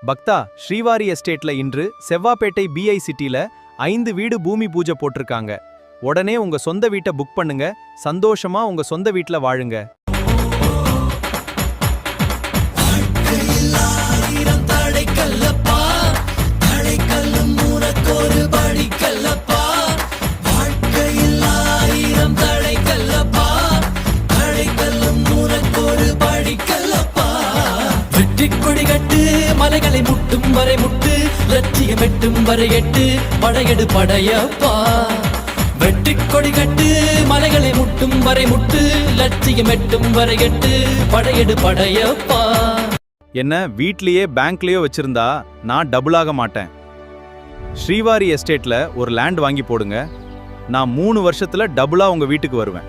பக்தா, ஸ்ரீவாரி எஸ்டேட்ல இன்று செவ்வாப்பேட்டை பிஐ சிட்டில 5 வீடு பூமி பூஜை போட்டிருக்காங்க. உடனே உங்க சொந்த வீட்டை புக் பண்ணுங்க. சந்தோஷமா உங்க சொந்த வீட்ல வாழுங்க. கொடிகட்டு மலைகளை முட்டும் வரை முட்டு, லட்சியம் எட்டும் வரை எட்டு, படையெடு படையப்பா. வெட்டி கொடிகட்டு மலைகளை முட்டும் வரை முட்டு, லட்சியம் எட்டும் வரை எட்டு, படையெடு படையப்பா. என்ன வீட்லயே பேங்க்லயோ வச்சிருந்தா நான் டபுள் ஆக மாட்டேன். ஸ்ரீவாரி எஸ்டேட்ல ஒரு லேண்ட் வாங்கி போடுங்க. நான் 3 வருஷத்துல டபுளா உங்க வீட்டுக்கு வருவேன்.